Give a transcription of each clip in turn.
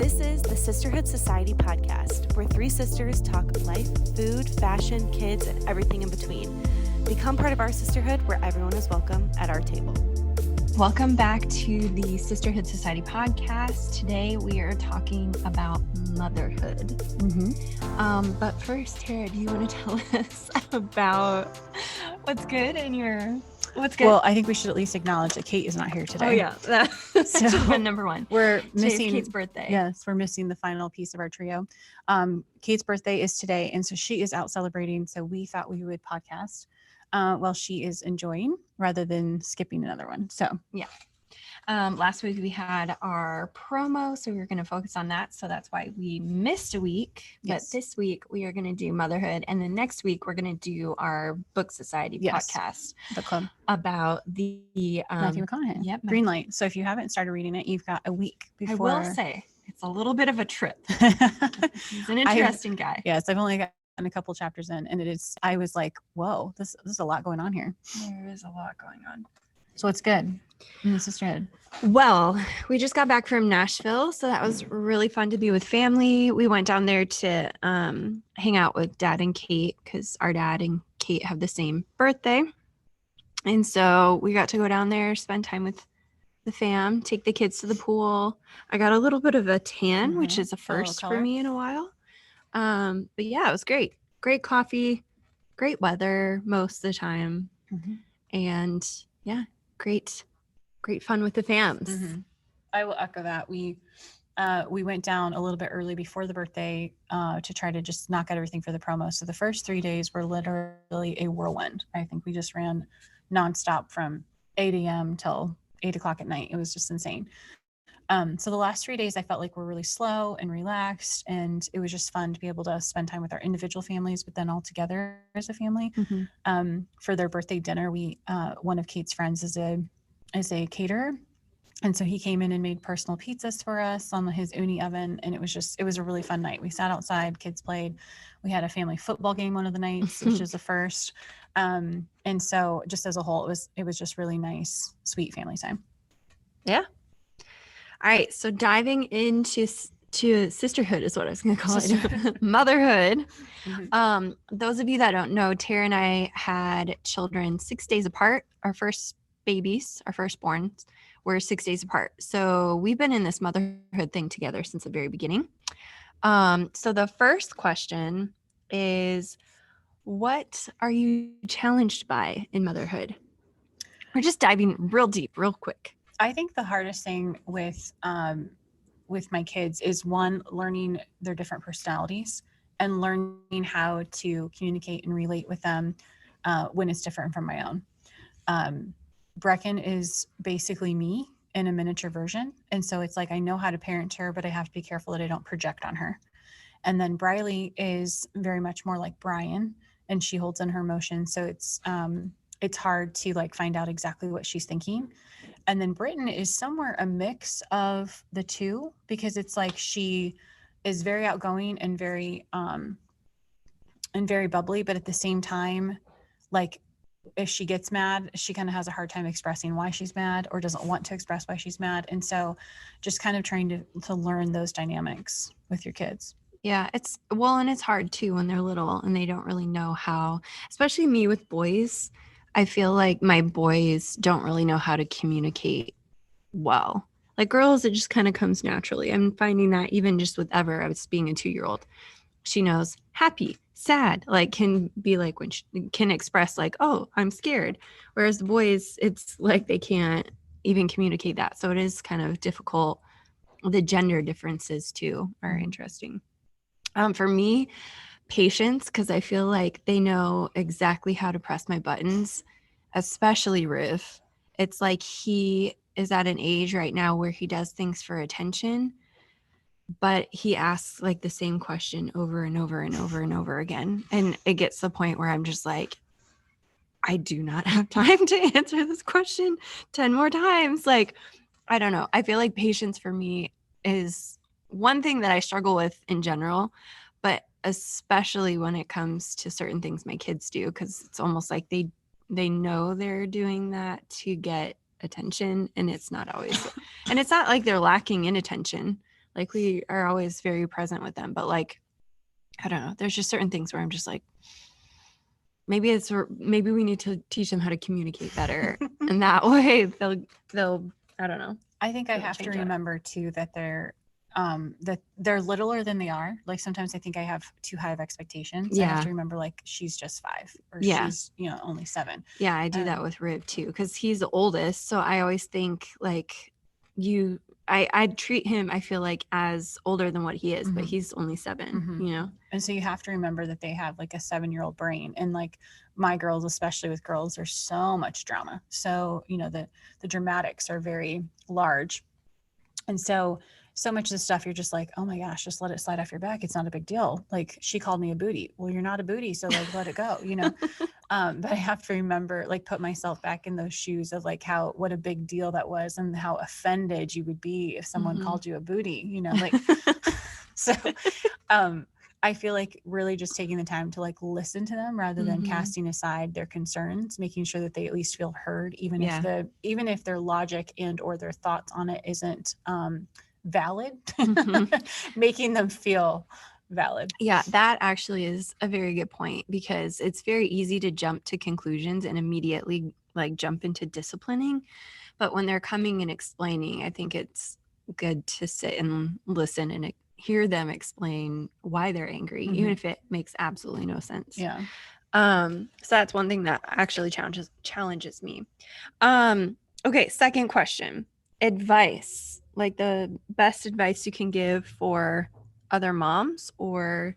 This is the Sisterhood Society podcast, where three sisters talk life, food, fashion, kids, and everything in between. Become part of our sisterhood where everyone is welcome at our table. Welcome back to the Sisterhood Society podcast. Today we are talking about motherhood. But first, Tara, do you want to tell us about what's good in your... What's good? Well, I think we should at least acknowledge that Kait is not here today. Oh, yeah. That's So number one. We're missing Kate's birthday. Yes, we're missing the final piece of our trio. Kait's birthday is today, and so she is out celebrating. So we thought we would podcast while she is enjoying rather than skipping another one. So yeah. Last week we had our promo, so we were going to focus on that. So that's why we missed a week. Yes. But this week we are going to do motherhood, and then next week we're going to do our book society podcast, the club about the Matthew McConaughey. Yep, Green Light. So if you haven't started reading it, you've got a week before. I will say it's a little bit of a trip. He's an interesting guy. Yes, I've only gotten a couple chapters in, and I was like, whoa, this is a lot going on here. There is a lot going on. So it's good in the sisterhood. Well, we just got back from Nashville, so that was really fun to be with family. We went down there to hang out with Dad and Kait because our dad and Kait have the same birthday. And so we got to go down there, spend time with the fam, take the kids to the pool. I got a little bit of a tan, which is a first for me in a while. But yeah, it was great. Great coffee, great weather most of the time. And yeah, great fun with the fams. I will echo that. We went down a little bit early before the birthday to try to just knock out everything for the promo. So the first 3 days were literally a whirlwind. I think we just ran nonstop from 8 a.m. till 8 o'clock at night. It was just insane. So the last 3 days I felt like were really slow and relaxed, and it was just fun to be able to spend time with our individual families, but then all together as a family. For their birthday dinner, one of Kait's friends is a caterer. And so he came in and made personal pizzas for us on his uni oven. And it was a really fun night. We sat outside, kids played. We had a family football game one of the nights, which is the first. And so just as a whole, it was just really nice, sweet family time. Yeah. All right. So diving into sisterhood is what I was going to call it. Motherhood. Those of you that don't know, Tara and I had children 6 days apart. Our first babies, our firstborns, were 6 days apart. So we've been in this motherhood thing together since the very beginning. So the first question is, what are you challenged by in motherhood? We're just diving real deep, real quick. I think the hardest thing with my kids is, one, learning their different personalities and learning how to communicate and relate with them when it's different from my own. Brecken is basically me in a miniature version. And so it's like, I know how to parent her, but I have to be careful that I don't project on her. And then Briley is very much more like Brian, and she holds in her emotions. So it's hard to like find out exactly what she's thinking. And then Britton is somewhere a mix of the two, because it's like she is very outgoing and very bubbly, but at the same time, like, if she gets mad, she kind of has a hard time expressing why she's mad or doesn't want to express why she's mad. And so just kind of trying to learn those dynamics with your kids. Yeah, and it's hard too when they're little and they don't really know how, especially me with boys. I feel like my boys don't really know how to communicate well. Like girls, it just kind of comes naturally. I'm finding that even just with Ever, I was being a 2-year-old. She knows happy, sad, like can be like when she can express like, oh, I'm scared. Whereas the boys, it's like they can't even communicate that. So it is kind of difficult. The gender differences too are interesting. For me, patience, because I feel like they know exactly how to press my buttons, especially Riv. It's like he is at an age right now where he does things for attention, but he asks like the same question over and over and over and over again. And it gets to the point where I'm just like, I do not have time to answer this question 10 more times. Like, I don't know. I feel like patience for me is one thing that I struggle with in general, but especially when it comes to certain things my kids do, because it's almost like they know they're doing that to get attention, and it's not always. And it's not like they're lacking in attention. Like we are always very present with them, but like, I don't know. There's just certain things where I'm just like, maybe we need to teach them how to communicate better. And that way they'll, I don't know. I think I It'll have to change it. remember too that they're littler than they are. Like sometimes I think I have too high of expectations. I have Yeah. to remember like she's just 5 or Yeah. she's, only 7. Yeah, I do that with Riv too, because he's the oldest. So I always think like I treat him, I feel like, as older than what he is, but Mhm. he's only 7, Mhm. And so you have to remember that they have like a 7-year-old brain, and like my girls, especially with girls, there's so much drama. So, the dramatics are very large. And so much of the stuff you're just like, oh my gosh, just let it slide off your back. It's not a big deal. Like she called me a booty. Well, you're not a booty. So like, let it go, but I have to remember, like, put myself back in those shoes of like what a big deal that was and how offended you would be if someone Mhm. called you a booty, like, so, I feel like really just taking the time to like listen to them rather than Mhm. casting aside their concerns, making sure that they at least feel heard, even Yeah. if their logic and or their thoughts on it isn't valid, Mhm. making them feel valid. Yeah, that actually is a very good point, because it's very easy to jump to conclusions and immediately like jump into disciplining. But when they're coming and explaining, I think it's good to sit and listen and hear them explain why they're angry, even Mhm. if it makes absolutely no sense. Yeah. So that's one thing that actually challenges me. Okay, second question. Advice. Like the best advice you can give for other moms or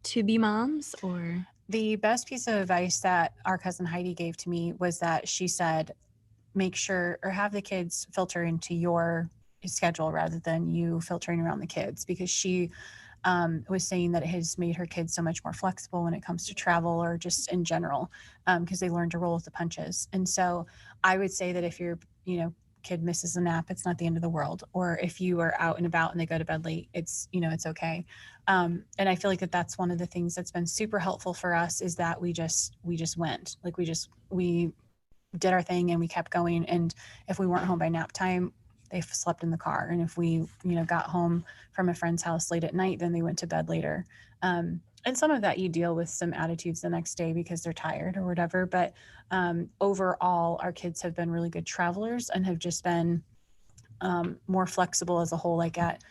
to be moms, or The best piece of advice that our cousin Heidi gave to me was that she said, make sure or have the kids filter into your schedule rather than you filtering around the kids, because she was saying that it has made her kids so much more flexible when it comes to travel or just in general, because they learn to roll with the punches. And so I would say that if your kid misses a nap, it's not the end of the world. Or if you are out and about and they go to bed late, it's okay. And I feel like that's one of the things that's been super helpful for us, is that we just went, like we did our thing and we kept going. And if we weren't home by nap time, they slept in the car. And if we, got home from a friend's house late at night, then they went to bed later. And some of that you deal with some attitudes the next day because they're tired or whatever. But overall, our kids have been really good travelers and have just been more flexible as a whole, like at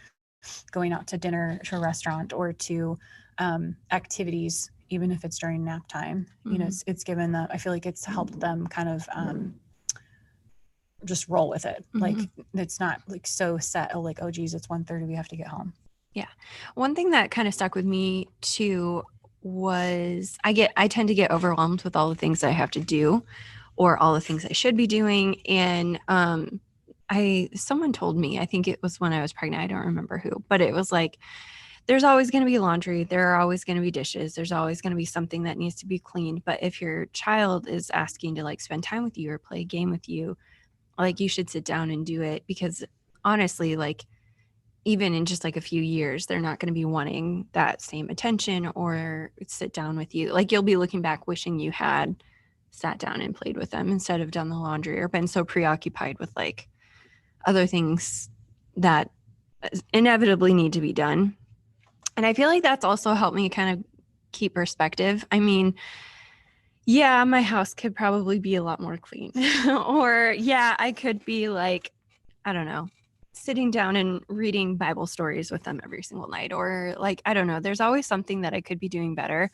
going out to dinner, to a restaurant, or to activities, even if it's during nap time. It's given them, I feel like it's helped them kind of just roll with it. Mhm. Like it's not like so set, like, oh geez, it's 1:30, we have to get home. Yeah. One thing that kind of stuck with me too was I tend to get overwhelmed with all the things that I have to do or all the things I should be doing. And someone told me, I think it was when I was pregnant, I don't remember who, but it was like, there's always going to be laundry. There are always going to be dishes. There's always going to be something that needs to be cleaned. But if your child is asking to like spend time with you or play a game with you, like you should sit down and do it, because honestly, like even in just like a few years, they're not going to be wanting that same attention or sit down with you. Like you'll be looking back wishing you had sat down and played with them instead of done the laundry or been so preoccupied with like other things that inevitably need to be done. And I feel like that's also helped me kind of keep perspective. I mean, yeah, my house could probably be a lot more clean. Or yeah, I could be like, I don't know, sitting down and reading Bible stories with them every single night. Or like, I don't know, there's always something that I could be doing better.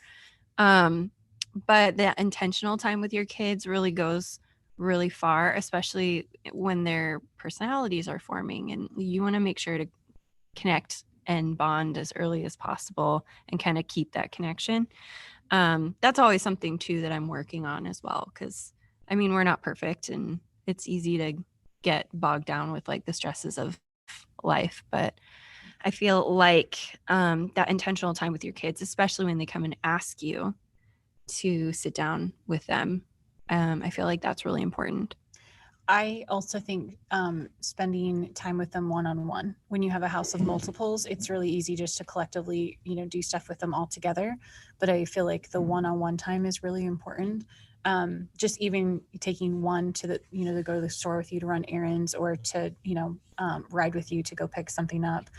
But that intentional time with your kids really goes really far, especially when their personalities are forming, and you want to make sure to connect and bond as early as possible and kind of keep that connection. That's always something too that I'm working on as well, because I mean, we're not perfect and it's easy to get bogged down with like the stresses of life, but I feel like that intentional time with your kids, especially when they come and ask you to sit down with them, I feel like that's really important. I also think spending time with them one-on-one. When you have a house of multiples, it's really easy just to collectively, do stuff with them all together. But I feel like the one-on-one time is really important. just even taking one to the, to go to the store with you to run errands, or to, ride with you to go pick something up.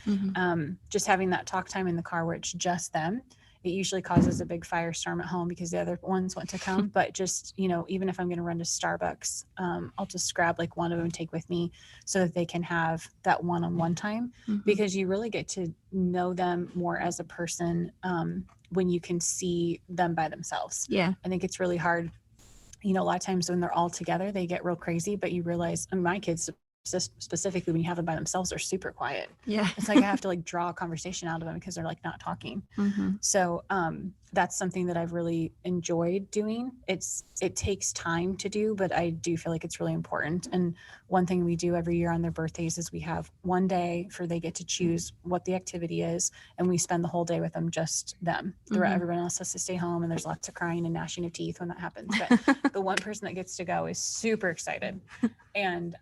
Just having that talk time in the car where it's just them, it usually causes a big firestorm at home because the other ones want to come. But just, even if I'm going to run to Starbucks, I'll just grab like one of them and take with me so that they can have that one-on-one time, because you really get to know them more as a person when you can see them by themselves. Yeah. I think it's really hard. A lot of times when they're all together, they get real crazy, but you realize, and my kids specifically, when you have them by themselves, they're super quiet. Yeah. It's like I have to like draw a conversation out of them because they're like not talking. So that's something that I've really enjoyed doing. It takes time to do, but I do feel like it's really important. And one thing we do every year on their birthdays is we have one day for they get to choose what the activity is, and we spend the whole day with them, just them. Everyone else has to stay home, and there's lots of crying and gnashing of teeth when that happens. But the one person that gets to go is super excited. And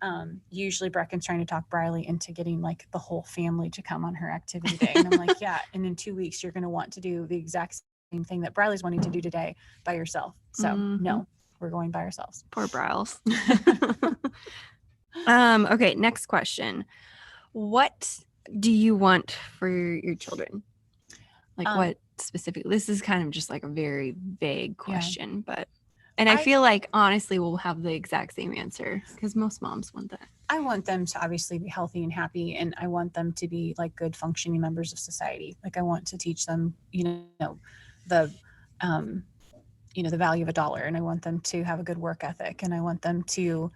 usually Brecken's trying to talk Briley into getting like the whole family to come on her activity day. And I'm like, yeah, and in 2 weeks, you're going to want to do the exact same thing that Briley's wanting to do today by yourself. So no, we're going by ourselves. Poor Bryles. Okay, next question. What do you want for your children? Like what specifically? This is kind of just like a very vague question, but I feel like honestly we'll have the exact same answer because most moms want that. I want them to obviously be healthy and happy, and I want them to be like good functioning members of society. Like I want to teach them, the the value of a dollar, and I want them to have a good work ethic, and I want them to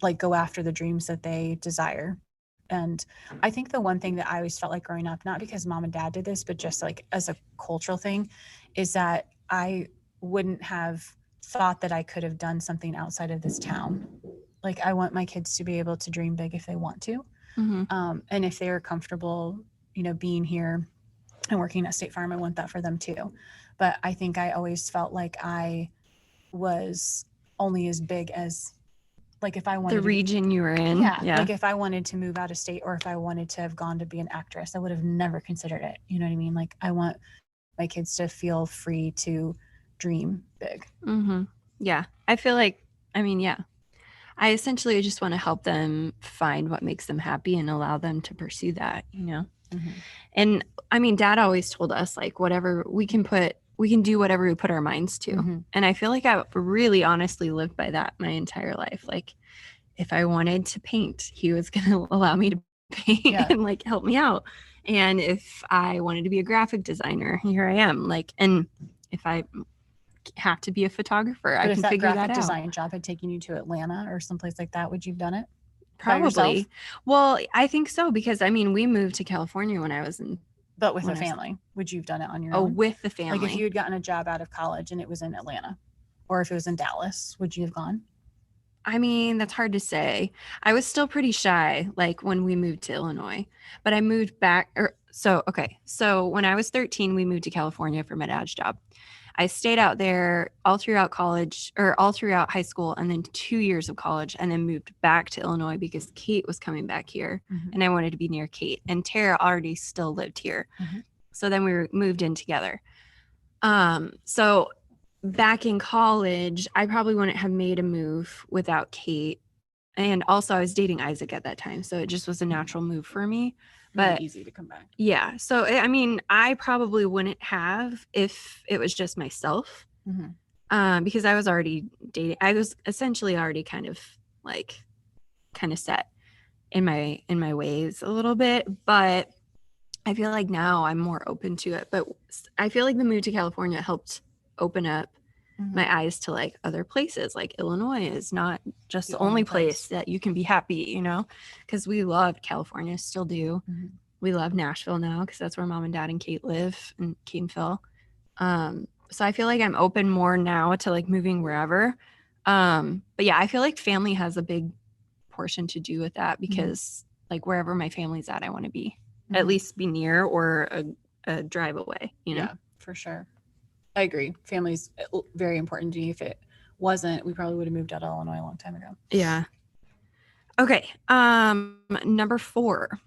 like go after the dreams that they desire. And I think the one thing that I always felt like growing up, not because mom and dad did this, but just like as a cultural thing, is that I wouldn't have thought that I could have done something outside of this town. Like I want my kids to be able to dream big if they want to. And if they're comfortable, being here and working at State Farm, I want that for them too. But I think I always felt like I was only as big as, like if I wanted the region you were in. Yeah. Like if I wanted to move out of state, or if I wanted to have gone to be an actress, I would have never considered it. You know what I mean? Like I want my kids to feel free to dream big. Yeah. I feel like, I essentially just want to help them find what makes them happy and allow them to pursue that, And dad always told us like whatever we can do whatever we put our minds to. And I feel like I've really honestly lived by that my entire life. Like if I wanted to paint, he was going to allow me to paint and like help me out. And if I wanted to be a graphic designer, here I am. Like, and if I have to be a photographer, I can figure that out. If that graphic design job had taken you to Atlanta or someplace like that, would you have done it? Probably. Well, I think so, because we moved to California when I was in. But with a family, would you have done it on your own? Oh, with the family. Like if you had gotten a job out of college and it was in Atlanta, or if it was in Dallas, would you have gone? That's hard to say. I was still pretty shy, like when we moved to Illinois, but I moved back. So when I was 13, we moved to California for my dad's job. I stayed out there all throughout college, or all throughout high school, and then 2 years of college, and then moved back to Illinois because Kait was coming back here, and I wanted to be near Kait. And Tara already still lived here. So then we moved in together. So back in college, I probably wouldn't have made a move without Kait. And also I was dating Isaac at that time, so it just was a natural move for me. But easy to come back. Yeah. So, I probably wouldn't have if it was just myself, because I was already dating. I was essentially already kind of set in my ways a little bit, but I feel like now I'm more open to it. But I feel like the move to California helped open up my eyes to like other places. Like Illinois is not just the only place that you can be happy, because we loved California, still do. We love Nashville now because that's where mom and dad and Kait live, and Kait and Phil. So I feel like I'm open more now to like moving wherever. But yeah, I feel like family has a big portion to do with that, because like wherever my family's at, I want to be at least be near, or a drive away, Yeah, for sure. I agree. Family's very important to me. If it wasn't, we probably would have moved out of Illinois a long time ago. Yeah. Okay. Question number 4.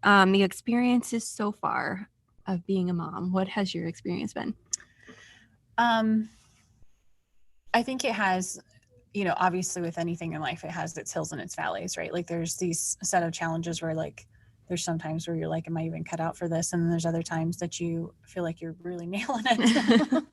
The experiences so far of being a mom. What has your experience been? I think it has, obviously with anything in life, it has its hills and its valleys, right? Like there's these set of challenges where like, there's some times where you're like, am I even cut out for this? And then there's other times that you feel like you're really nailing it.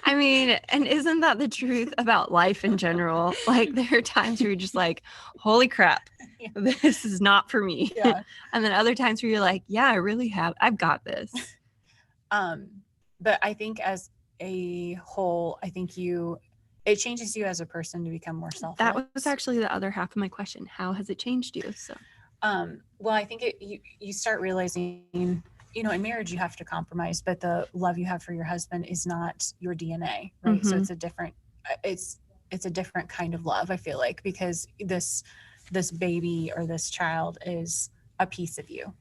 I mean, and isn't that the truth about life in general? Like there are times where you're just like, holy crap, Yeah. this is not for me. Yeah. And then other times where you're like, yeah, I've got this. But I think as a whole, I think it changes you as a person to become more selfless. That was actually the other half of my question. How has it changed you? So, well, I think you start realizing, in marriage you have to compromise, but the love you have for your husband is not your DNA, right? So it's a different, it's a different kind of love, I feel like, because this baby or this child is a piece of you.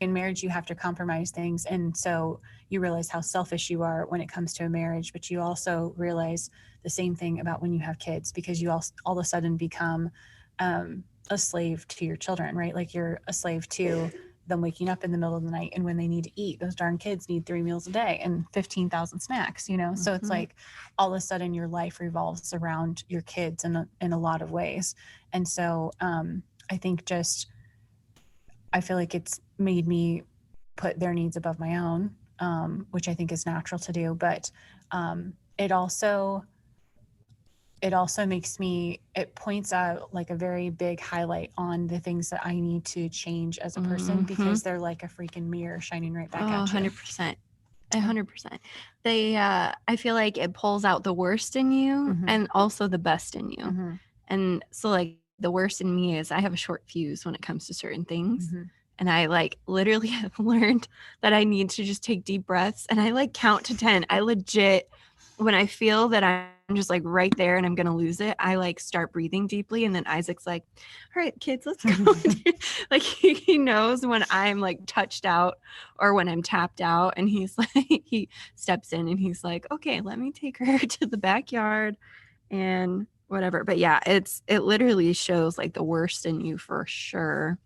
In marriage you have to compromise things, and so you realize how selfish you are when it comes to a marriage, but you also realize the same thing about when you have kids, because you all of a sudden become a slave to your children, right? Like you're a slave to them waking up in the middle of the night, and when they need to eat, those darn kids need 3 meals a day and 15,000 snacks, so it's like all of a sudden your life revolves around your kids in a lot of ways. And so I think I feel like it's made me put their needs above my own, which I think is natural to do. But it also makes it points out like a very big highlight on the things that I need to change as a person, because they're like a freaking mirror shining right back at you. 100%. 100%. I feel like it pulls out the worst in you and also the best in you. And so like the worst in me is I have a short fuse when it comes to certain things. And I like literally have learned that I need to just take deep breaths, and I like count to 10. I legit, when I feel that I'm just like right there and I'm going to lose it, I like start breathing deeply. And then Isaac's like, all right, kids, let's go. Like he knows when I'm like touched out or when I'm tapped out, and he's like, he steps in and he's like, okay, let me take her to the backyard and whatever. But yeah, it literally shows like the worst in you for sure.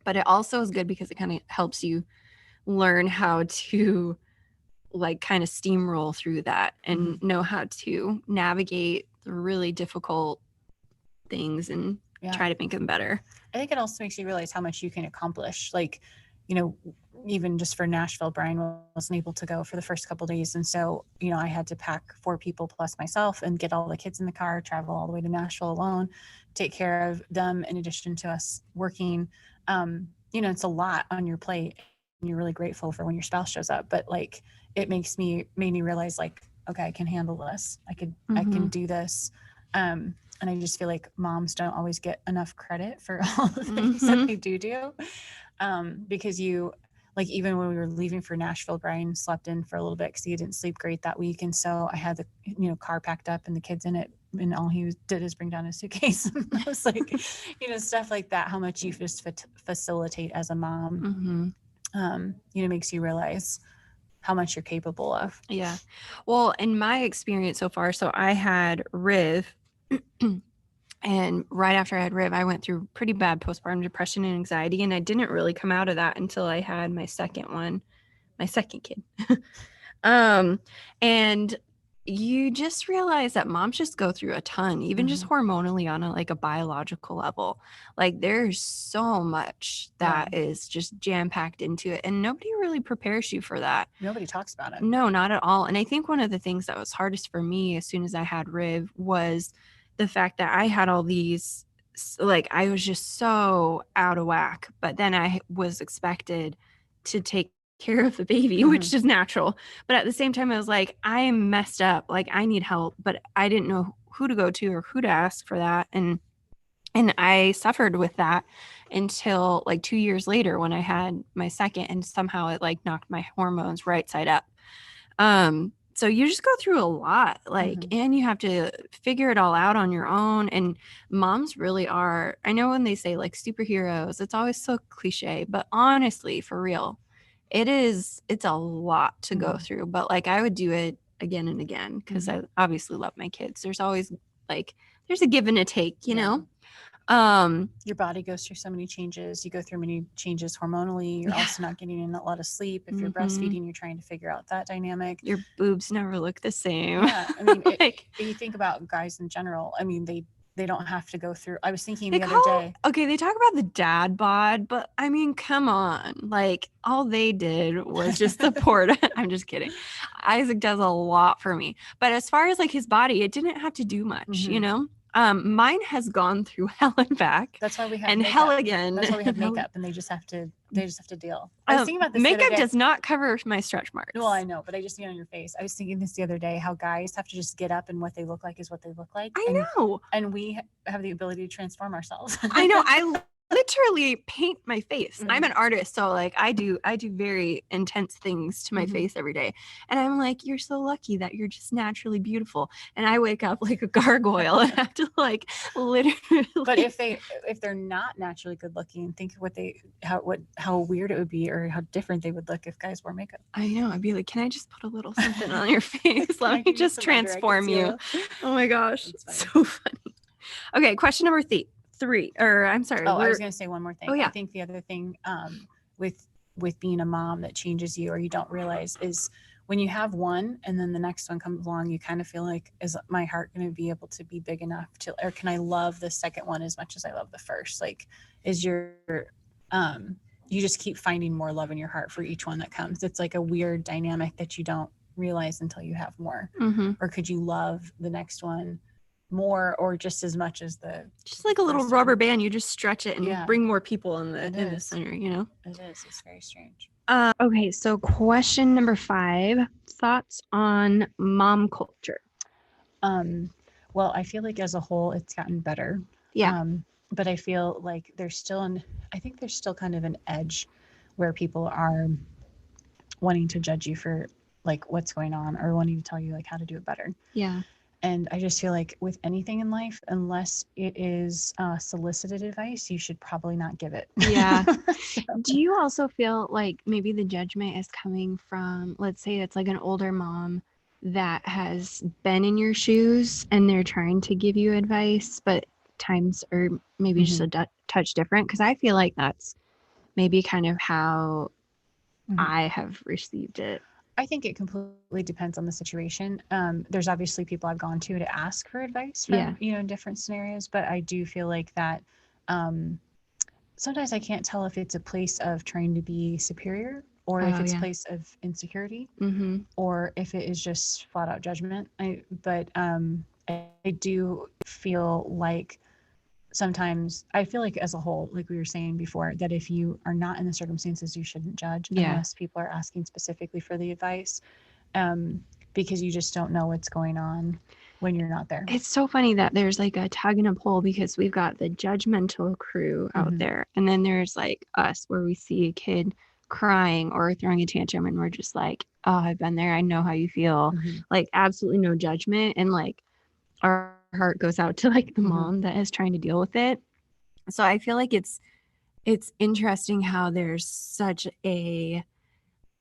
But it also is good because it kind of helps you learn how to like kind of steamroll through that and know how to navigate the really difficult things and try to make them better. I think it also makes you realize how much you can accomplish. Like, even just for Nashville, Brian wasn't able to go for the first couple of days. And so, I had to pack 4 people plus myself and get all the kids in the car, travel all the way to Nashville alone, take care of them in addition to us working. It's a lot on your plate, and you're really grateful for when your spouse shows up. But like, it made me realize like, okay, I can handle this. I can do this. And I just feel like moms don't always get enough credit for all the things that they do. Because like even when we were leaving for Nashville, Brian slept in for a little bit because he didn't sleep great that week. And so I had the car packed up and the kids in it, and all he did is bring down his suitcase. And I was like, stuff like that, how much you just facilitate as a mom, makes you realize how much you're capable of. Yeah. Well, in my experience so far, so I had Riv and right after I had Riv, I went through pretty bad postpartum depression and anxiety. And I didn't really come out of that until I had my second kid. And you just realize that moms just go through a ton, even just hormonally on a biological level. Like there's so much that is just jam-packed into it, and nobody really prepares you for that. Nobody talks about it. No, not at all. And I think one of the things that was hardest for me as soon as I had Riv was the fact that I had all these, like I was just so out of whack, but then I was expected to take care of the baby, which is natural. But at the same time, I was like, I am messed up. Like I need help, but I didn't know who to go to or who to ask for that. And I suffered with that until like 2 years later when I had my second, and somehow it like knocked my hormones right side up. So you just go through a lot, like, and you have to figure it all out on your own. And moms really are, I know when they say like superheroes, it's always so cliche, but honestly, for real, it's a lot to go through. But like I would do it again and again because I obviously love my kids. There's always like, there's a give and a take, you know? Your body goes through so many changes. You go through many changes hormonally. You're also not getting in a lot of sleep. If you're breastfeeding, you're trying to figure out that dynamic. Your boobs never look the same. Yeah, I mean, if you think about guys in general, I mean, they don't have to go through. I was thinking the other day. Okay, they talk about the dad bod, but I mean, come on. Like, all they did was just support. I'm just kidding. Isaac does a lot for me. But as far as like his body, it didn't have to do much, you know? Mine has gone through hell and back. That's why we have and makeup. hell again. That's why we have makeup, and they just have to deal. I was thinking about this. Makeup does not cover my stretch marks. Well, I know, but I just see it on your face. I was thinking this the other day, how guys have to just get up, and what they look like is what they look like. I know. And we have the ability to transform ourselves. I know. I literally paint my face. I'm an artist, so like I do very intense things to my face every day. And I'm like, you're so lucky that you're just naturally beautiful. And I wake up like a gargoyle and have to like literally. But if they're not naturally good looking, think how weird it would be, or how different they would look if guys wore makeup. I know. I'd be like, can I just put a little something on your face? Let me just transform you. Oh my gosh, it's so funny. Okay, question number 3. I'm sorry. I was going to say one more thing. Oh, yeah. I think the other thing with being a mom that changes you, or you don't realize, is when you have one and then the next one comes along, you kind of feel like, is my heart going to be able to be big enough to, or can I love the second one as much as I love the first? Like, is your, you just keep finding more love in your heart for each one that comes. It's like a weird dynamic that you don't realize until you have more. Or could you love the next one more, or just as much as just like a little rubber band, you just stretch it and bring more people in the center, you know? It's very strange. Okay, so question number 5, thoughts on mom culture. Well, I feel like as a whole it's gotten better. But I feel like there's still kind of an edge where people are wanting to judge you for like what's going on, or wanting to tell you like how to do it better. And I just feel like with anything in life, unless it is solicited advice, you should probably not give it. Do you also feel like maybe the judgment is coming from, let's say it's like an older mom that has been in your shoes and they're trying to give you advice, but times are maybe just a touch different? Because I feel like that's maybe kind of how I have received it. I think it completely depends on the situation. There's obviously people I've gone to ask for advice from, different scenarios, but I do feel like that sometimes I can't tell if it's a place of trying to be superior, or if it's a place of insecurity, or if it is just flat out judgment. I do feel like sometimes, I feel like as a whole, like we were saying before, that if you are not in the circumstances, you shouldn't judge unless people are asking specifically for the advice, because you just don't know what's going on when you're not there. It's so funny that there's like a tug and a pull, because we've got the judgmental crew out there, and then there's like us, where we see a kid crying or throwing a tantrum and we're just like, oh, I've been there, I know how you feel. Like, absolutely no judgment, and like our heart goes out to like the mom that is trying to deal with it. So I feel like it's interesting how there's such a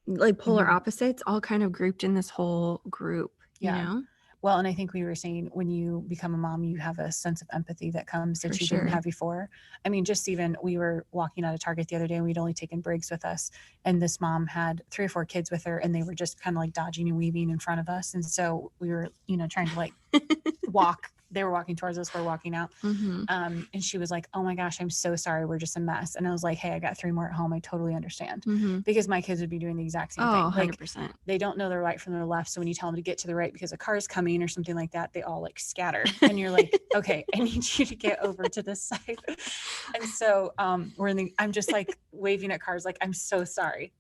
like polar opposites all kind of grouped in this whole group, you know? Well, and I think we were saying, when you become a mom, you have a sense of empathy that comes that you didn't have before. I mean, just even, we were walking out of Target the other day, and we'd only taken Briggs with us, and this mom had 3 or 4 kids with her, and they were just kind of like dodging and weaving in front of us. And so we were, trying to like walk. They were walking towards us, we're walking out. And she was like, oh my gosh, I'm so sorry, we're just a mess. And I was like, hey, I got 3 more at home, I totally understand. Because my kids would be doing the exact same thing. 100%. Like, they don't know their right from their left, so when you tell them to get to the right because a car is coming or something like that, they all like scatter, and you're like, okay, I need you to get over to this side. And so I'm just like waving at cars like, I'm so sorry,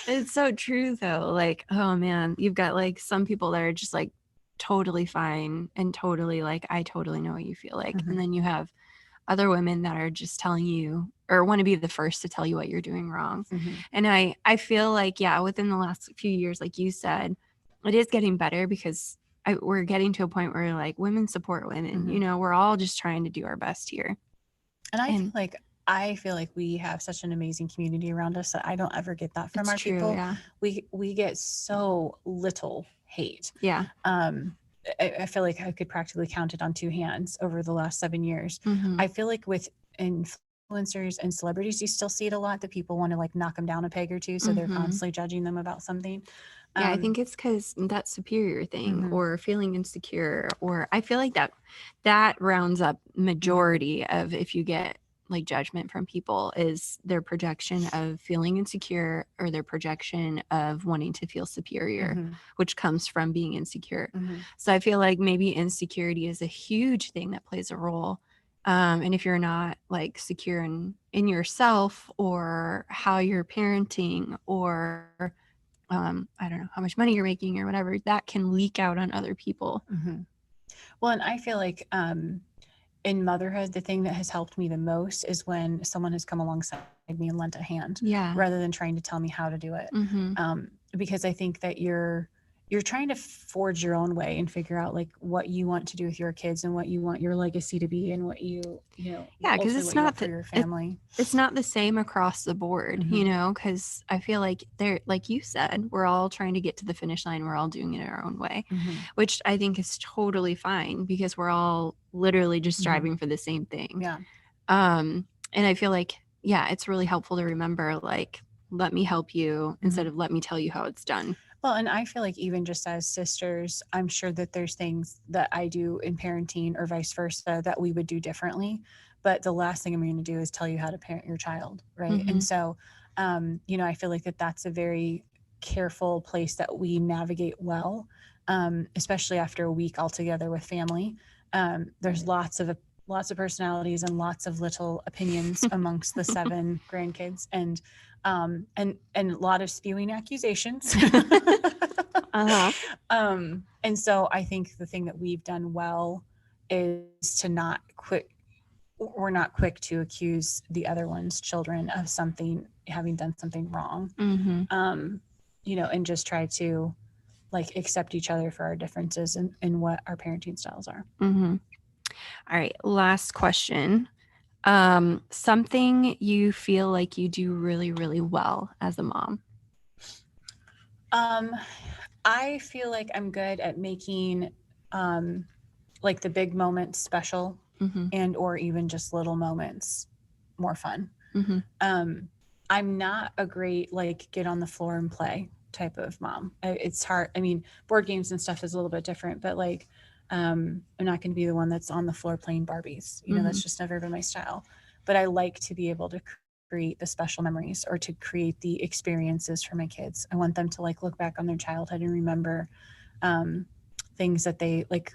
It's so true though. Like, oh man, you've got like some people that are just like totally fine and totally like, I totally know what you feel like. And then you have other women that are just telling you, or want to be the first to tell you what you're doing wrong. And I feel like, within the last few years, like you said, it is getting better, because we're getting to a point where like women support women, we're all just trying to do our best here. And I feel like we have such an amazing community around us that I don't ever get that from our people. We get so little hate. I feel like I could practically count it on two hands over the last 7 years. Mhm. I feel like with influencers and celebrities, you still see it a lot that people want to like knock them down a peg or two. So they're Mhm. constantly judging them about something. Yeah, I think it's because that superior thing Mhm. or feeling insecure, or I feel like that rounds up majority of if you get like judgment from people is their projection of feeling insecure or their projection of wanting to feel superior, Mhm. which comes from being insecure. Mhm. So I feel like maybe insecurity is a huge thing that plays a role. And if you're not like secure in yourself or how you're parenting or I don't know how much money you're making or whatever, that can leak out on other people. Mhm. Well, and I feel like in motherhood, the thing that has helped me the most is when someone has come alongside me and lent a hand Yeah. rather than trying to tell me how to do it. Mm-hmm. Because I think that you're trying to forge your own way and figure out like what you want to do with your kids and what you want your legacy to be and what you know, Yeah, because ultimately it's what you want not for your family. it's not the same across the board, you Mhm. know, because I feel like they're like you said, we're all trying to get to the finish line. We're all doing it our own way, Mhm. which I think is totally fine because we're all literally just Mhm. striving for the same thing. Yeah. And I feel like, yeah, it's really helpful to remember like, let me help you instead of let me tell you how it's done. Well, and I feel like even just as sisters, I'm sure that there's things that I do in parenting or vice versa that we would do differently. But the last thing I'm going to do is tell you how to parent your child, right? Mhm. And so, you know, I feel like that's a very careful place that we navigate well, especially after a week all together with family. There's lots of personalities and lots of little opinions amongst the 7 grandkids, and a lot of spewing accusations. Uh-huh. And so I think the thing that we've done well is to not quick we're not quick to accuse the other one's children of something having done something wrong. Mm-hmm. You know, and just try to like accept each other for our differences and what our parenting styles are. Mm-hmm. All right, last question. Something you feel like you do really, really well as a mom. I feel like I'm good at making like the big moments special Mm-hmm. and or even just little moments more fun. Mm-hmm. I'm not a great like get on the floor and play type of mom. It's hard. I mean, board games and stuff is a little bit different, but like I'm not going to be the one that's on the floor playing Barbies. You know, that's just never been my style. But I like to be able to create the special memories or to create the experiences for my kids. I want them to like look back on their childhood and remember things that they like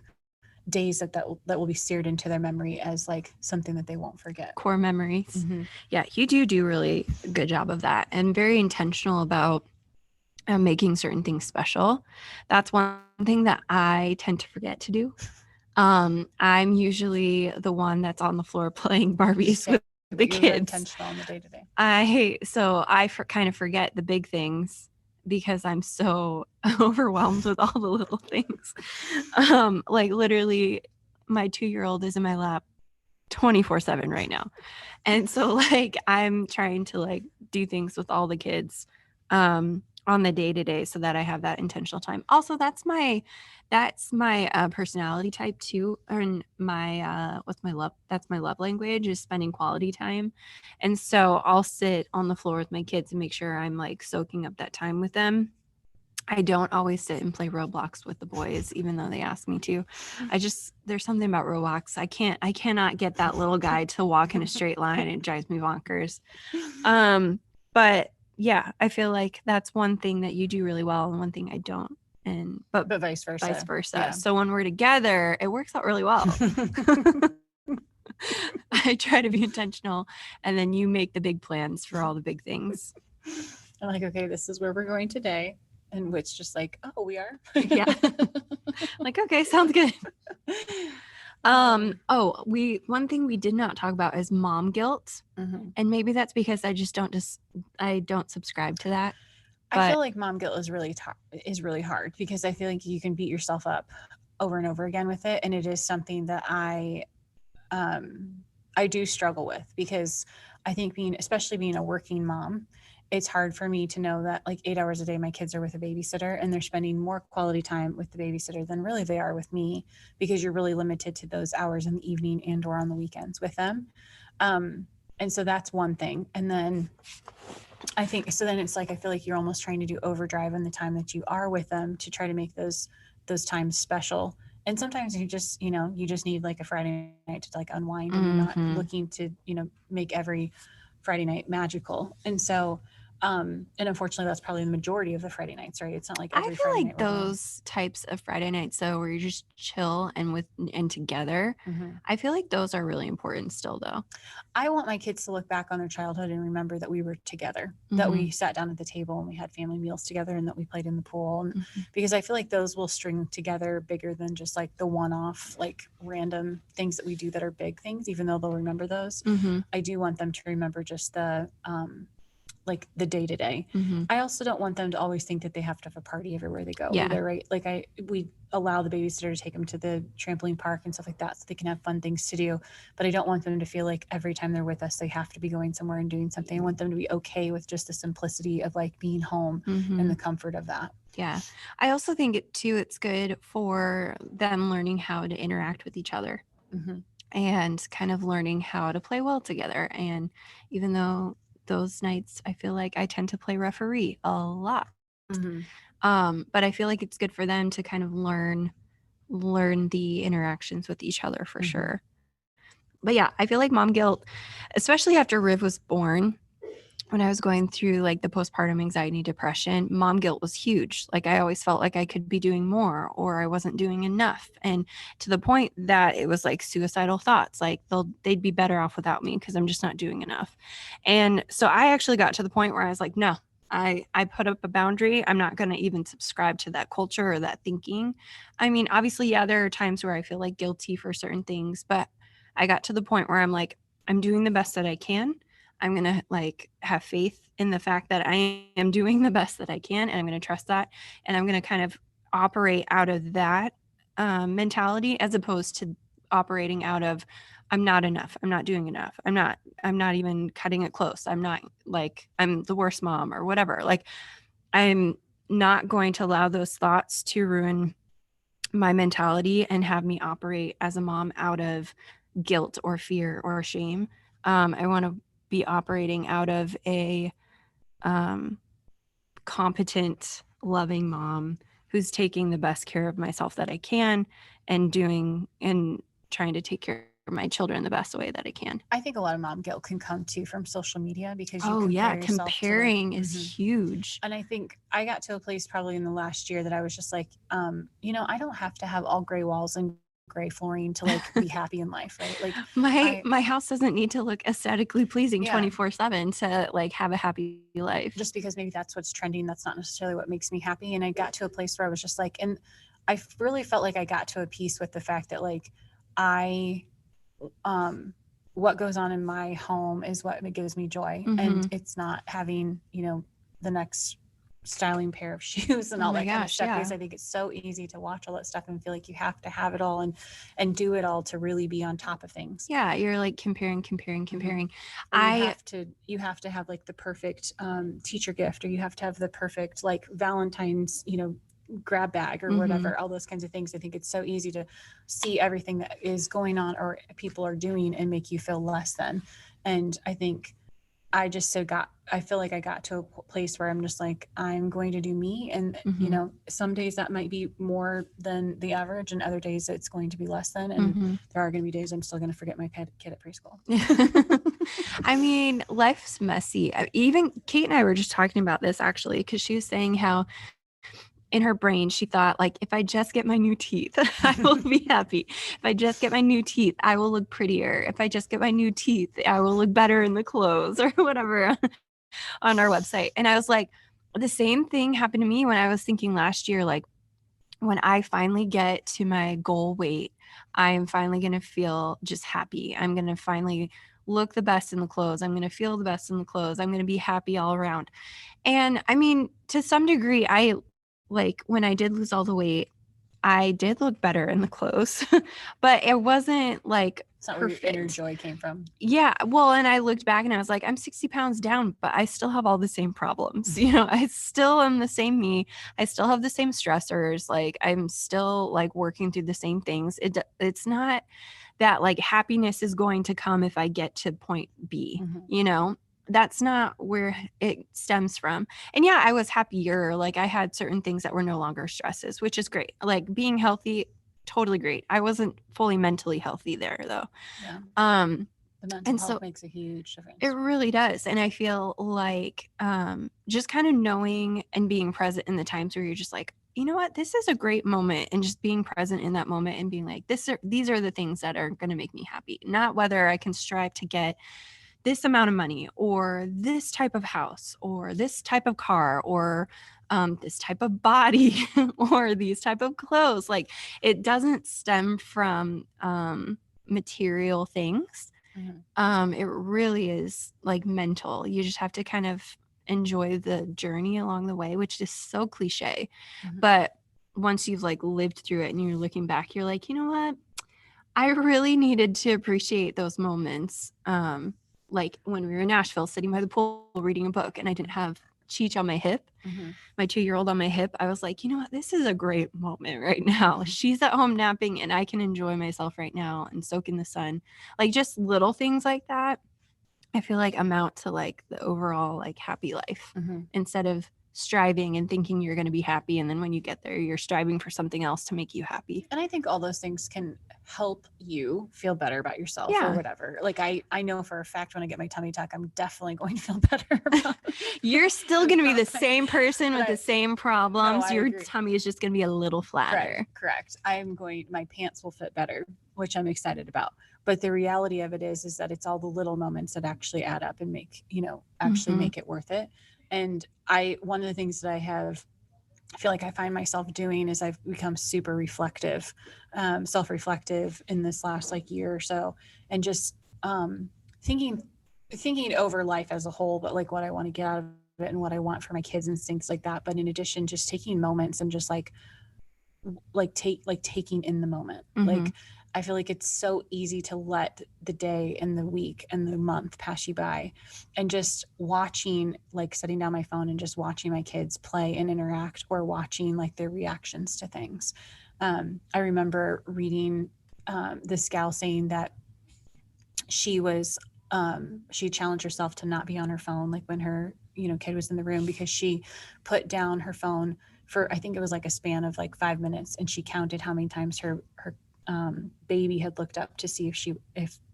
days that will be seared into their memory as like something that they won't forget. Core memories. Mm-hmm. Yeah, you do really a good job of that and very intentional about making certain things special. That's one thing that I tend to forget to do. I'm usually the one that's on the floor playing Barbies with the You're very kids. intentional on the day to day. I kind of forget the big things because I'm so overwhelmed with all the little things. Like literally my 2-year-old is in my lap 24/7 right now. And so like I'm trying to like do things with all the kids on the day to day so that I have that intentional time. Also, that's my personality type too, and my that's my love language is spending quality time. And so I'll sit on the floor with my kids and make sure I'm like soaking up that time with them. I don't always sit and play Roblox with the boys, even though they ask me to. There's something about Roblox. I cannot get that little guy to walk in a straight line. It drives me bonkers. But yeah, I feel like that's one thing that you do really well and one thing I don't. But vice versa. Vice versa. Yeah. So when we're together, it works out really well. I try to be intentional and then you make the big plans for all the big things. I'm like, okay, this is where we're going today. And Whit's just like, oh, we are? Yeah. Like, okay, sounds good. One thing we did not talk about is mom guilt. Mm-hmm. And maybe that's because I don't subscribe to that. I feel like mom guilt is really hard because I feel like you can beat yourself up over and over again with it. And it is something that I do struggle with because I think especially being a working mom it's hard for me to know that like 8 hours a day my kids are with a babysitter and they're spending more quality time with the babysitter than really they are with me, because you're really limited to those hours in the evening and or on the weekends with them. And so that's one thing. And then I think so then it's like I feel like you're almost trying to do overdrive in the time that you are with them to try to make those times special. And sometimes you just, you just need like a Friday night to like unwind, and you're not looking to, make every Friday night magical. And so and unfortunately that's probably the majority of the Friday nights, right? It's not like I every feel Friday like night we're going. those types of Friday nights, though, where you just chill and together, I feel like those are really important still, though. I want my kids to look back on their childhood and remember that we were together, that we sat down at the table and we had family meals together, and that we played in the pool. And because I feel like those will string together bigger than just like the one-off, like random things that we do that are big things, even though they'll remember those. I do want them to remember just the like the day to day. I also don't want them to always think that they have to have a party everywhere they go either, right? Like we allow the babysitter to take them to the trampoline park and stuff like that so they can have fun things to do. But I don't want them to feel like every time they're with us, they have to be going somewhere and doing something. I want them to be okay with just the simplicity of like being home and the comfort of that. Yeah. I also think it's good for them learning how to interact with each other and kind of learning how to play well together. And even though those nights, I feel like I tend to play referee a lot. But I feel like it's good for them to kind of learn the interactions with each other for sure. But yeah, I feel like mom guilt, especially after Riv was born, when I was going through like the postpartum anxiety, depression, mom guilt was huge. Like I always felt like I could be doing more or I wasn't doing enough. And to the point that it was like suicidal thoughts, like they'd be better off without me because I'm just not doing enough. And so I actually got to the point where I was like, no, I put up a boundary. I'm not going to even subscribe to that culture or that thinking. I mean, obviously, yeah, there are times where I feel like guilty for certain things, but I got to the point where I'm like, I'm doing the best that I can. I'm going to like have faith in the fact that I am doing the best that I can, and I'm going to trust that. And I'm going to kind of operate out of that mentality as opposed to operating out of I'm not enough. I'm not doing enough. I'm not even cutting it close. I'm not like I'm the worst mom or whatever. Like I'm not going to allow those thoughts to ruin my mentality and have me operate as a mom out of guilt or fear or shame. I want to be operating out of a competent, loving mom who's taking the best care of myself that I can and trying to take care of my children the best way that I can. I think a lot of mom guilt can come too from social media because you comparing is huge. And I think I got to a place probably in the last year that I was just like, I don't have to have all gray walls and gray flooring to like be happy in life, right? Like my house doesn't need to look aesthetically pleasing 24/7 to like have a happy life. Just because maybe that's what's trending, that's not necessarily what makes me happy. And I got to a place where I was just like, and I really felt like I got to a peace with the fact that like what goes on in my home is what gives me joy. And it's not having, the next styling pair of shoes and all that kind of stuff, because I think it's so easy to watch all that stuff and feel like you have to have it all and do it all to really be on top of things. Yeah, you're like comparing. You have to have like the perfect teacher gift, or you have to have the perfect like Valentine's, grab bag or whatever, all those kinds of things. I think it's so easy to see everything that is going on or people are doing and make you feel less than. And I think I feel like I got to a place where I'm just like, I'm going to do me. And, some days that might be more than the average, and other days it's going to be less than. And there are going to be days I'm still going to forget my kid at preschool. I mean, life's messy. Even Kait and I were just talking about this actually, because she was saying how in her brain, she thought like, if I just get my new teeth, I will be happy. If I just get my new teeth, I will look prettier. If I just get my new teeth, I will look better in the clothes or whatever on our website. And I was like, the same thing happened to me when I was thinking last year, like when I finally get to my goal weight, I'm finally going to feel just happy. I'm going to finally look the best in the clothes. I'm going to feel the best in the clothes. I'm going to be happy all around. And I mean, to some degree, like when I did lose all the weight, I did look better in the clothes, but it wasn't like It's not perfect. where your inner joy came from. Yeah. Well, and I looked back and I was like, I'm 60 pounds down, but I still have all the same problems. You know, I still am the same me. I still have the same stressors. Like I'm still like working through the same things. It's not that like happiness is going to come if I get to point B, you know, that's not where it stems from. And yeah, I was happier. Like I had certain things that were no longer stresses, which is great. Like being healthy, totally great. I wasn't fully mentally healthy there though. Yeah. The mental and health so makes a huge difference. it really does. And I feel like just kind of knowing and being present in the times where you're just like, you know what, this is a great moment, and just being present in that moment and being like, these are the things that are going to make me happy, not whether I can strive to get this amount of money or this type of house or this type of car or this type of body or these type of clothes. Like it doesn't stem from material things. It really is like mental. You just have to kind of enjoy the journey along the way, which is so cliche. But once you've like lived through it and you're looking back, you're like, you know what? I really needed to appreciate those moments. Like when we were in Nashville, sitting by the pool, reading a book, and I didn't have Cheech on my hip, my 2-year-old on my hip. I was like, you know what? This is a great moment right now. She's at home napping and I can enjoy myself right now and soak in the sun. Like just little things like that, I feel like amount to like the overall like happy life instead of striving and thinking you're going to be happy. And then when you get there, you're striving for something else to make you happy. And I think all those things can help you feel better about yourself or whatever. Like I know for a fact when I get my tummy tuck, I'm definitely going to feel better about You're still going to be the same person with the same problems. No, your agree. tummy is just going to be a little flatter. Correct. My pants will fit better, which I'm excited about. But the reality of it is that it's all the little moments that actually add up and make, make it worth it. And one of the things that I feel like I find myself doing is I've become super reflective, self-reflective in this last like year or so, and just thinking over life as a whole, but like what I want to get out of it and what I want for my kids and things like that. But in addition, just taking moments and just taking in the moment. Like I feel like it's so easy to let the day and the week and the month pass you by, and just watching, like setting down my phone and just watching my kids play and interact, or watching like their reactions to things. I remember reading this gal saying that she challenged herself to not be on her phone, like when her, kid was in the room, because she put down her phone for, I think it was like a span of like 5 minutes. And she counted how many times her baby had looked up to see if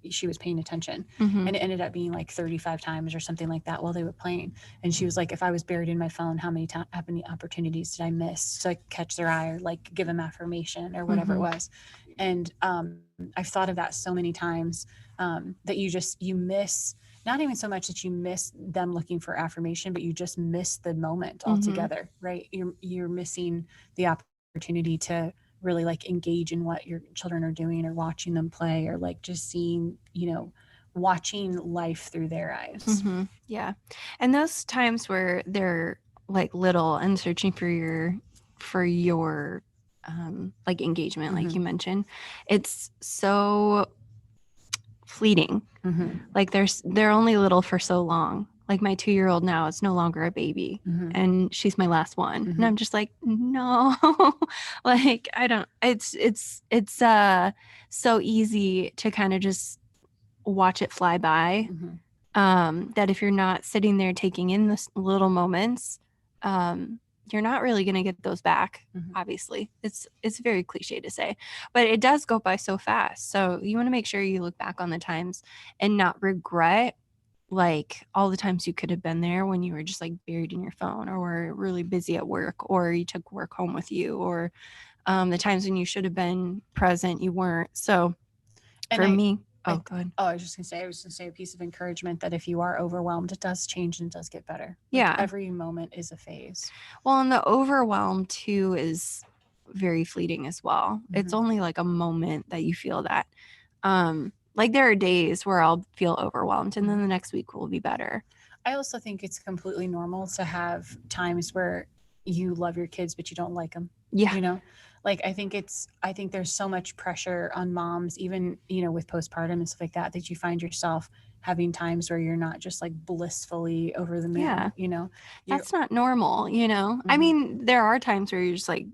she was paying attention. And it ended up being like 35 times or something like that while they were playing. And she was like, if I was buried in my phone, how many opportunities did I miss to like catch their eye or like give them affirmation or whatever it was. And I've thought of that so many times, that you miss, not even so much that you miss them looking for affirmation, but you just miss the moment altogether, right? You're missing the opportunity to really like engage in what your children are doing, or watching them play, or like just seeing, watching life through their eyes. Yeah. And those times where they're like little and searching for your like engagement, like you mentioned, it's so fleeting. Like they're only little for so long. Like my 2-year-old now is no longer a baby, and she's my last one. And I'm just like, no, like I don't, it's so easy to kind of just watch it fly by. That if you're not sitting there taking in the little moments, you're not really going to get those back. Obviously, it's very cliche to say, but it does go by so fast. So you want to make sure you look back on the times and not regret like all the times you could have been there when you were just like buried in your phone, or were really busy at work, or you took work home with you, or the times when you should have been present, you weren't. So for me, go ahead. I was just going to say a piece of encouragement that if you are overwhelmed, it does change and does get better. Yeah. Every moment is a phase. Well, and the overwhelm too is very fleeting as well. It's only like a moment that you feel that. Like there are days where I'll feel overwhelmed and then the next week will be better. I also think it's completely normal to have times where you love your kids, but you don't like them. Yeah. Like, I think there's so much pressure on moms, even, you know, with postpartum and stuff like that, that you find yourself having times where you're not just like blissfully over the moon, Yeah. you know, That's not normal, you know? I Mhm. mean, there are times where you're just like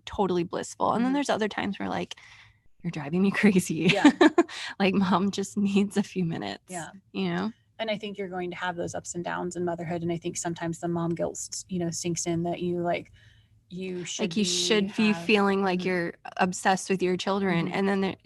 totally blissful. And then Mhm. there's other times where like, you're driving me crazy. Yeah. Like mom just needs a few minutes. Yeah. You know? And I think you're going to have those ups and downs in motherhood. And I think sometimes the mom guilt, you know, sinks in that you like, you should be feeling like Mhm. you're obsessed with your children. Mhm. And then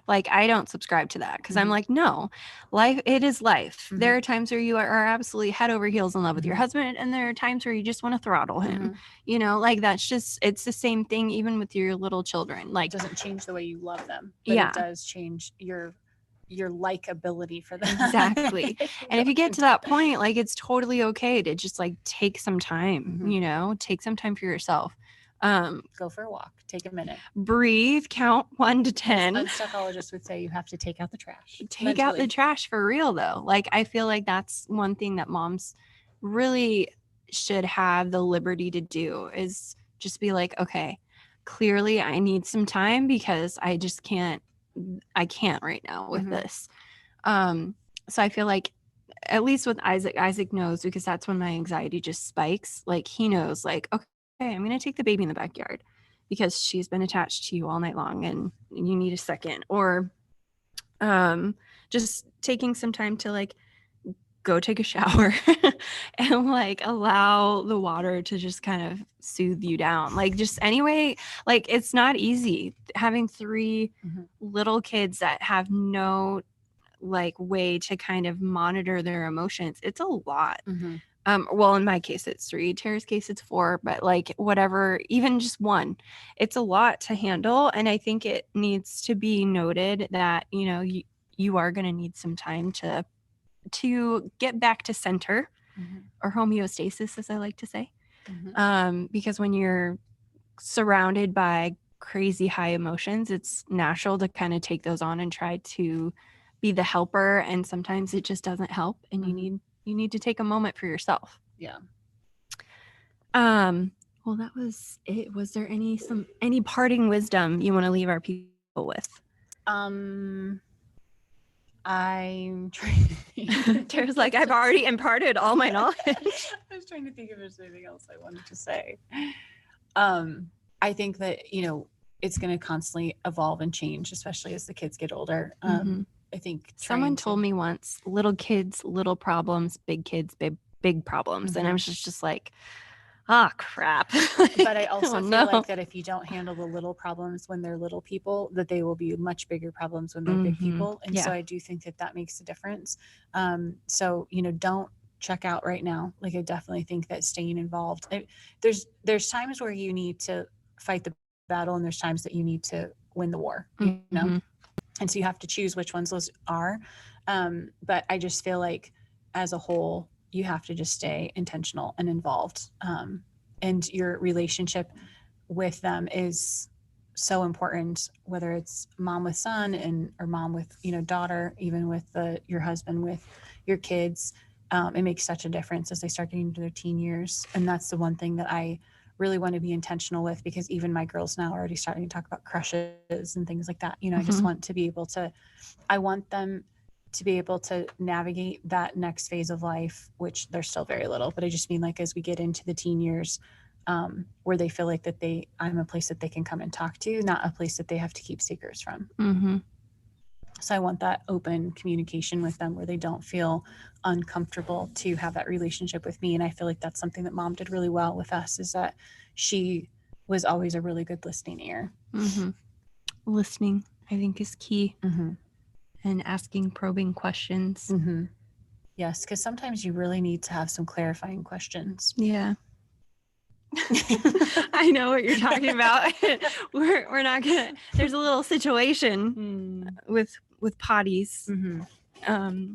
like I don't subscribe to that because I'm Mhm. like, no, it is life. Mhm. There are times where you are absolutely head over heels in love with your Mhm. husband, and there are times where you just want to throttle him. Mhm. You know, like it's the same thing even with your little children. It Like, doesn't change the way you love them, but yeah, it does change your likability for them. exactly. And if you get to that point, like it's totally okay to just like take some time, Mhm. you know, take some time for yourself. Go for a walk, take a minute. Breathe, count 1 to As 10. unstuckologists would say, you have to take out the trash. Take out the trash for real though. Like I feel like that's one thing that moms really should have the liberty to do is just be like, okay, clearly I need some time because I can't right now with Mhm. this. So I feel like at least with Isaac knows, because that's when my anxiety just spikes. Like he knows, like, okay, I'm gonna take the baby in the backyard because she's been attached to you all night long and you need a second. Or just taking some time to like go take a shower and like allow the water to just kind of soothe you down. Like just anyway, like it's not easy having 3 Mhm. little kids that have no like way to kind of monitor their emotions. It's a lot. Mhm. Well, in my case it's 3, Tara's case it's 4, but like whatever, even just 1, it's a lot to handle. And I think it needs to be noted that, you know, you are going to need some time to get back to center, Mhm. or homeostasis, as I like to say. Mhm. Because when you're surrounded by crazy high emotions, it's natural to kind of take those on and try to be the helper. And sometimes it just doesn't help. And Mhm. you need to take a moment for yourself. Yeah. Well, that was it. Was there any parting wisdom you want to leave our people with? I'm trying to think. Tara's like, I've already imparted all my knowledge. I was trying to think if there's anything else I wanted to say. I think that, you know, it's going to constantly evolve and change, especially as the kids get older. Mhm. I think Someone told me once, little kids, little problems, big kids, big problems. And I was just like, oh, crap. But I also Oh, feel like that if you don't handle the little problems when they're little people, that they will be much bigger problems when they're big people. And so I do think that that makes a difference. So, you know, don't check out right now. Like I definitely think that staying involved, there's times where you need to fight the battle and there's times that you need to win the war, you know? And so you have to choose which ones those are. But I just feel like as a whole, you have to just stay intentional and involved. And your relationship with them is so important, whether it's mom with son or mom with, you know, daughter, even with your husband, with your kids. It makes such a difference as they start getting into their teen years. And that's the one thing that I really want to be intentional with, because even my girls now are already starting to talk about crushes and things like that. You know, I just want to be able to, I want them to be able to navigate that next phase of life, which they're still very little, but I just mean like as we get into the teen years, where they feel like that I'm a place that they can come and talk to, not a place that they have to keep secrets from. So I want that open communication with them where they don't feel uncomfortable to have that relationship with me. And I feel like that's something that mom did really well with us, is that she was always a really good listening ear. Listening, I think, is key. And asking probing questions. Yes, because sometimes you really need to have some clarifying questions. Yeah. I know what you're talking about. We're not gonna. There's a little situation with potties.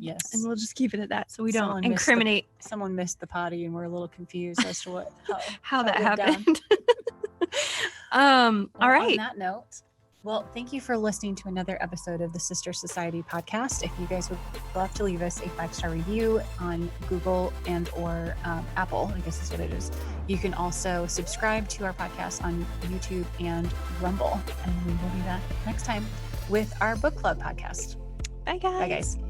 Yes, and we'll just keep it at that, so we don't incriminate. Someone missed the potty, and we're a little confused as to how that happened. All right. On that note, Well, thank you for listening to another episode of the Sister Society podcast. If you guys would love to leave us a 5-star review on Google and or Apple, I guess is what it is, you can also subscribe to our podcast on YouTube and Rumble. And we will be back next time with our book club podcast. Bye, guys. Bye, guys.